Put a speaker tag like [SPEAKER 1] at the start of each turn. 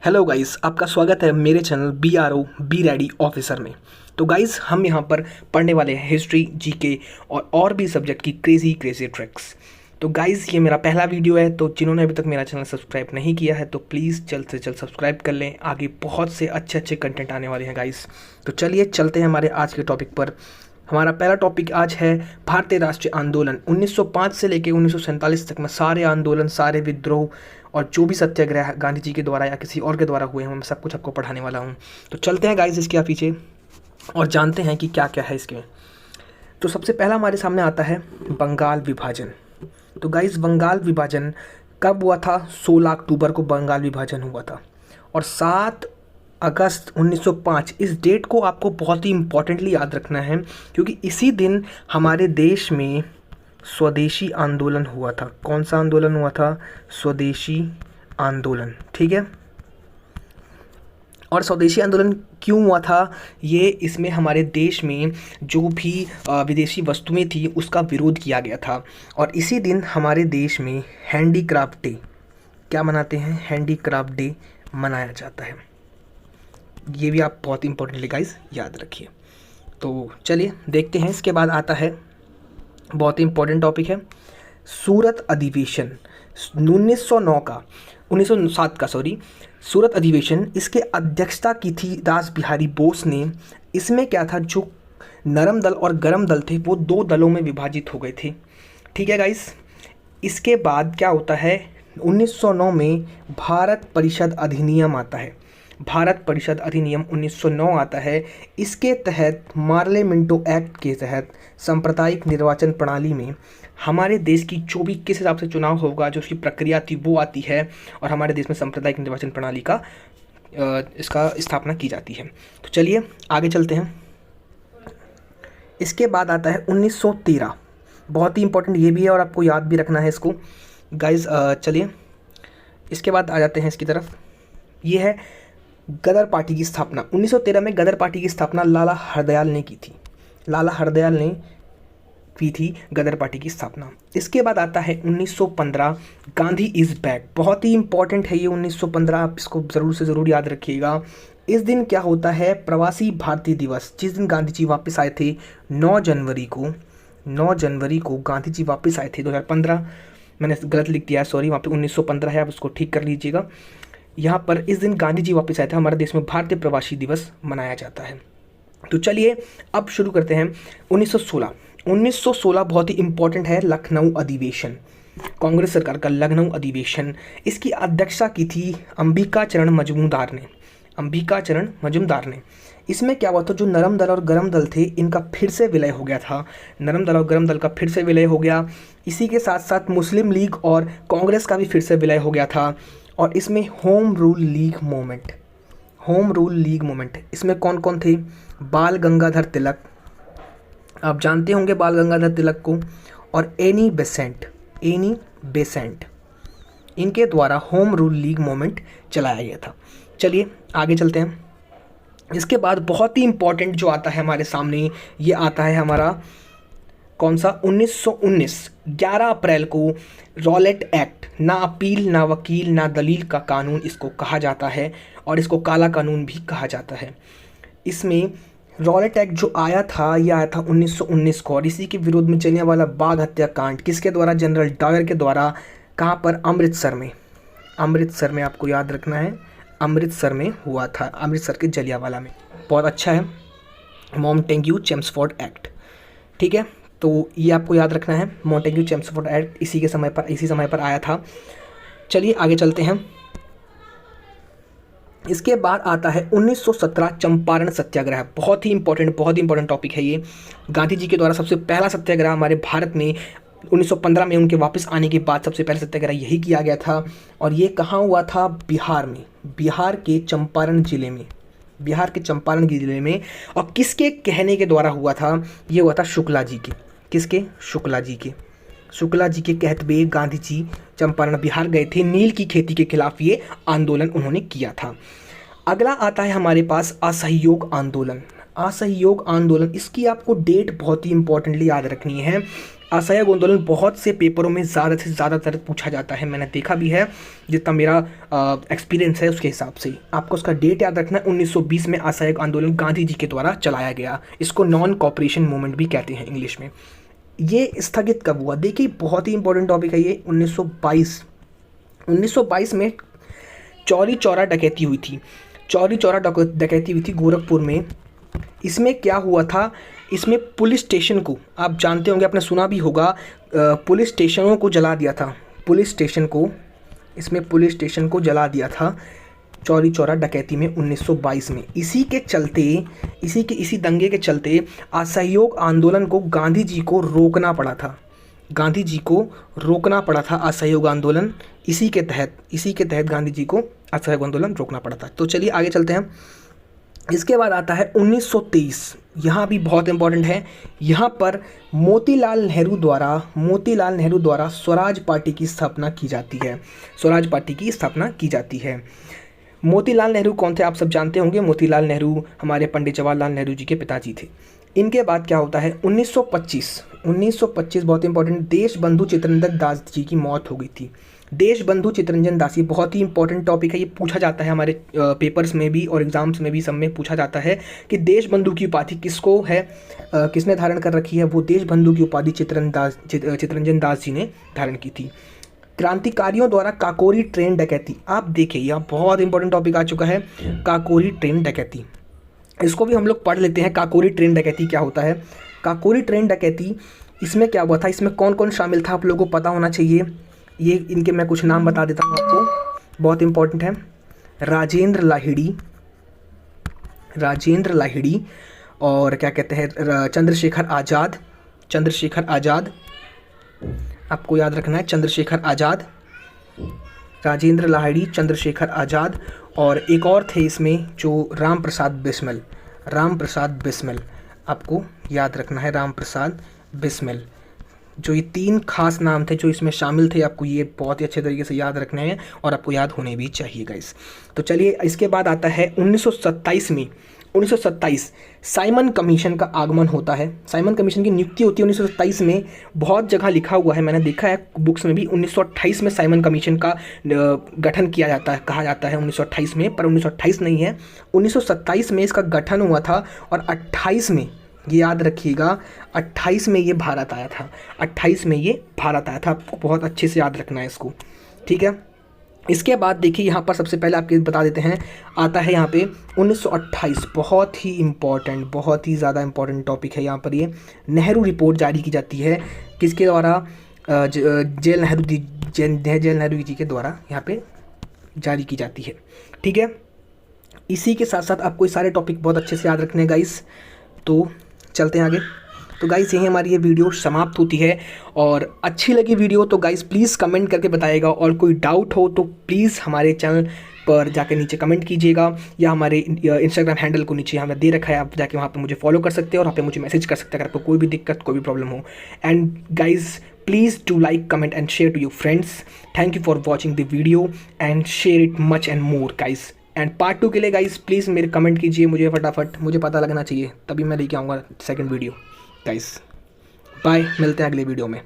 [SPEAKER 1] Hello guys, आपका स्वागत है मेरे channel BRO be ready officer में। तो गाइस, हम यहाँ पर पढ़ने वाले हैं हिस्ट्री, जीके और भी सब्जेक्ट की क्रेज़ी ट्रिक्स। तो गाइस, ये मेरा पहला वीडियो है, तो जिन्होंने अभी तक मेरा चैनल सब्सक्राइब नहीं किया है तो प्लीज़ जल्द से जल्द सब्सक्राइब कर लें। आगे बहुत से अच्छे कंटेंट आने वाले हैं गाइस। तो चलिए चलते हैं हमारे आज के टॉपिक पर। हमारा पहला टॉपिक आज है भारतीय राष्ट्रीय आंदोलन। 1905 से लेकर 1947 तक में सारे आंदोलन, सारे विद्रोह और जो भी सत्याग्रह गांधी जी के द्वारा या किसी और के द्वारा हुए हैं, मैं सब कुछ आपको पढ़ाने वाला हूँ। तो चलते हैं गाइस इसके पीछे और जानते हैं कि क्या क्या है इसके। तो सबसे पहला हमारे सामने आता है बंगाल विभाजन। तो गाइस, बंगाल विभाजन कब हुआ था? 16 अक्टूबर को बंगाल विभाजन हुआ था और 7 अगस्त 1905, इस डेट को आपको बहुत ही इम्पोर्टेंटली याद रखना है क्योंकि इसी दिन हमारे देश में स्वदेशी आंदोलन हुआ था। कौन सा आंदोलन हुआ था? स्वदेशी आंदोलन, ठीक है। और स्वदेशी आंदोलन क्यों हुआ था? ये इसमें हमारे देश में जो भी विदेशी वस्तुएं थी उसका विरोध किया गया था। और इसी दिन हमारे देश में हैंडीक्राफ्ट डे, क्या मनाते हैं? हैंडीक्राफ्ट डे मनाया जाता है। ये भी आप बहुत इंपॉर्टेंटली गाइस याद रखिए। तो चलिए देखते हैं। इसके बाद आता है बहुत ही इंपॉर्टेंट टॉपिक है सूरत अधिवेशन 1909 का 1907 का सूरत अधिवेशन। इसके अध्यक्षता की थी रास बिहारी बोस ने। इसमें क्या था, जो नरम दल और गरम दल थे वो 2 दलों में विभाजित हो गए थे, ठीक है गाइस। इसके बाद क्या होता है, 1909 में भारत परिषद अधिनियम आता है। भारत परिषद अधिनियम 1909 आता है। इसके तहत मार्ले मिंटो एक्ट के तहत सांप्रदायिक निर्वाचन प्रणाली में हमारे देश की जो भी किस हिसाब से चुनाव होगा, जो उसकी प्रक्रिया थी वो आती है और हमारे देश में सांप्रदायिक निर्वाचन प्रणाली का इसका स्थापना की जाती है। तो चलिए आगे चलते हैं। इसके बाद आता है 1913, बहुत ही इंपॉर्टेंट ये भी है और आपको याद भी रखना है इसको गाइज। चलिए इसके बाद आ जाते हैं इसकी तरफ। ये है गदर पार्टी की स्थापना। 1913 में गदर पार्टी की स्थापना लाला हरदयाल ने की थी। लाला हरदयाल ने की थी गदर पार्टी की स्थापना। इसके बाद आता है 1915, गांधी इज़ बैक। बहुत ही इंपॉर्टेंट है ये 1915, आप इसको ज़रूर से ज़रूर याद रखिएगा। इस दिन क्या होता है? प्रवासी भारतीय दिवस। जिस दिन गांधी जी वापस आए थे 9 जनवरी को गांधी जी वापस आए थे 2015। मैंने गलत लिख दिया है, सॉरी, वहाँ पे 1915 है, आप उसको ठीक कर लीजिएगा। यहाँ पर इस दिन गांधी जी वापस आए थे। हमारे देश में भारतीय प्रवासी दिवस मनाया जाता है। तो चलिए अब शुरू करते हैं। 1916 बहुत ही इंपॉर्टेंट है। लखनऊ अधिवेशन, कांग्रेस सरकार का लखनऊ अधिवेशन। इसकी अध्यक्षता की थी अंबिका चरण मजूमदार ने। इसमें क्या हुआ था, जो नरम दल और गरम दल थे इनका फिर से विलय हो गया था। नरम दल और गरम दल का फिर से विलय हो गया। इसी के साथ साथ मुस्लिम लीग और कांग्रेस का भी फिर से विलय हो गया था। और इसमें होम रूल लीग मूवमेंट, इसमें कौन कौन थे? बाल गंगाधर तिलक, आप जानते होंगे बाल गंगाधर तिलक को, और एनी बेसेंट, इनके द्वारा होम रूल लीग मूवमेंट चलाया गया था। चलिए आगे चलते हैं। इसके बाद बहुत ही इंपॉर्टेंट जो आता है हमारे सामने, ये आता है हमारा कौन सा? 1919, 11 अप्रैल को रॉलेट एक्ट। ना अपील, ना वकील, ना दलील का कानून इसको कहा जाता है और इसको काला कानून भी कहा जाता है। इसमें रॉलेट एक्ट जो आया था, ये आया था 1919 को और इसी के विरोध में जलियांवाला बाग हत्याकांड किसके द्वारा? जनरल डायर के द्वारा। कहाँ पर? अमृतसर में आपको याद रखना है, अमृतसर में हुआ था, अमृतसर के जलियांवाला में। बहुत अच्छा है, मॉन्टेग्यू चेम्सफोर्ड एक्ट, ठीक है। तो ये आपको याद रखना है, मॉन्टेग्यू चेम्सफोर्ड एक्ट इसी समय पर आया था। चलिए आगे चलते हैं। इसके बाद आता है 1917 चंपारण सत्याग्रह। बहुत ही इंपॉर्टेंट टॉपिक है ये। गांधी जी के द्वारा सबसे पहला सत्याग्रह हमारे भारत में 1915 में उनके वापस आने के बाद सबसे पहला सत्याग्रह यही किया गया था। और ये कहाँ हुआ था? बिहार के चंपारण जिले में। और किसके कहने के द्वारा हुआ था? ये हुआ था शुक्ला जी के। किसके? शुक्ला जी के कहते हुए गांधी जी चंपारण बिहार गए थे। नील की खेती के खिलाफ ये आंदोलन उन्होंने किया था। अगला आता है हमारे पास असहयोग आंदोलन। इसकी आपको डेट बहुत ही इंपॉर्टेंटली याद रखनी है। असहयोग आंदोलन बहुत से पेपरों में ज़्यादा से ज़्यादातर पूछा जाता है, मैंने देखा भी है, जितना मेरा एक्सपीरियंस है उसके हिसाब से। आपको उसका डेट याद रखना है, 1920 में असहयोग आंदोलन गांधी जी के द्वारा चलाया गया। इसको नॉन कॉपरेशन मूवमेंट भी कहते हैं इंग्लिश में। ये स्थगित कब हुआ? देखिए बहुत ही इंपॉर्टेंट टॉपिक है ये। 1922 में चौरी चौरा डकैती हुई थी। चौरी चौरा डकैती हुई थी गोरखपुर में। इसमें क्या हुआ था, इसमें पुलिस स्टेशन को, आप जानते होंगे, आपने सुना भी होगा, पुलिस स्टेशनों को जला दिया था। पुलिस स्टेशन को, इसमें पुलिस स्टेशन को जला दिया था चौरी चौरा डकैती में 1922 में। इसी दंगे के चलते असहयोग आंदोलन को गांधी जी को रोकना पड़ा था। गांधी जी को रोकना पड़ा था असहयोग आंदोलन। इसी के तहत गांधी जी को असहयोग आंदोलन रोकना पड़ा था। तो चलिए आगे चलते हैं। इसके बाद आता है 1923। यहाँ भी बहुत इंपॉर्टेंट है। यहाँ पर मोतीलाल नेहरू द्वारा स्वराज पार्टी की स्थापना की जाती है। स्वराज पार्टी की स्थापना की जाती है। मोतीलाल नेहरू कौन थे? आप सब जानते होंगे। मोतीलाल नेहरू हमारे पंडित जवाहरलाल नेहरू जी के पिताजी थे। इनके बाद क्या होता है, 1925 बहुत इंपॉर्टेंट, देश बंधु चित्तरंजन दास जी की मौत हो गई थी। देश बंधु चित्तरंजन दास, ये बहुत ही इंपॉर्टेंट टॉपिक है। ये पूछा जाता है हमारे पेपर्स में भी और एग्जाम्स में भी, सब में पूछा जाता है कि देश बंधु की उपाधि किसको है, किसने धारण कर रखी है? वो देश बंधु की उपाधि चित्तरंजन दास जी ने धारण की थी। क्रांतिकारियों द्वारा काकोरी ट्रेन डकैती, आप देखिए यहाँ बहुत इंपॉर्टेंट टॉपिक आ चुका है, काकोरी ट्रेन डकैती। इसको भी हम लोग पढ़ लेते हैं, काकोरी ट्रेन डकैती क्या होता है। काकोरी ट्रेन डकैती, इसमें क्या हुआ था, इसमें कौन कौन शामिल था आप लोगों को पता होना चाहिए। ये इनके मैं कुछ नाम बता देता हूँ आपको, बहुत इंपॉर्टेंट है। राजेंद्र लाहिड़ी और क्या कहते हैं, चंद्रशेखर आज़ाद, आपको याद रखना है, चंद्रशेखर आज़ाद, राजेंद्र लाहिड़ी, चंद्रशेखर आज़ाद, और एक और थे इसमें जो राम प्रसाद बिस्मिल, आपको याद रखना है, राम प्रसाद बिस्मिल। जो ये 3 खास नाम थे जो इसमें शामिल थे, आपको ये बहुत ही अच्छे तरीके से याद रखने हैं और आपको याद होने भी चाहिए गाइस। तो चलिए इसके बाद आता है 1927 साइमन कमीशन का आगमन होता है। साइमन कमीशन की नियुक्ति होती है 1927 में। बहुत जगह लिखा हुआ है, मैंने देखा है बुक्स में भी, 1928 में साइमन कमीशन का गठन किया जाता है, कहा जाता है 1928 में, पर 1928 नहीं है, 1927 में इसका गठन हुआ था। और 28 में, ये याद रखिएगा, 28 में ये भारत आया था। 28 में ये भारत आया था, आपको बहुत अच्छे से याद रखना है इसको, ठीक है। इसके बाद देखिए यहाँ पर सबसे पहले आपके बता देते हैं, आता है यहाँ पे 1928, बहुत ही इंपॉर्टेंट, बहुत ही ज़्यादा इंपॉर्टेंट टॉपिक है यहाँ पर। ये नेहरू रिपोर्ट जारी की जाती है, किसके द्वारा? जवाहरलाल नेहरू जी के द्वारा यहाँ पे जारी की जाती है, ठीक है। इसी के साथ साथ आपको ये सारे टॉपिक बहुत अच्छे से याद रखने हैं गाइस। तो चलते हैं आगे। तो गाइस यही हमारी ये वीडियो समाप्त होती है, और अच्छी लगी वीडियो तो गाइस प्लीज़ कमेंट करके बताइएगा, और कोई डाउट हो तो प्लीज़ हमारे चैनल पर जाकर नीचे कमेंट कीजिएगा, या हमारे इंस्टाग्राम हैंडल को नीचे हमें दे रखा है, आप जाके वहाँ पे मुझे फॉलो कर सकते हैं और वहाँ पे मुझे मैसेज कर सकते हैं अगर आपको कोई भी दिक्कत, कोई भी प्रॉब्लम हो। And guys please do like, comment and share to your friends. Thank you for watching the video and share it much and more guys. And part 2 के लिए गाइज प्लीज़ मेरे कमेंट कीजिए, मुझे फटाफट, मुझे पता लगना चाहिए, तभी मैं लेके आऊँगा सेकंड वीडियो गाइज। बाय, मिलते हैं अगले वीडियो में।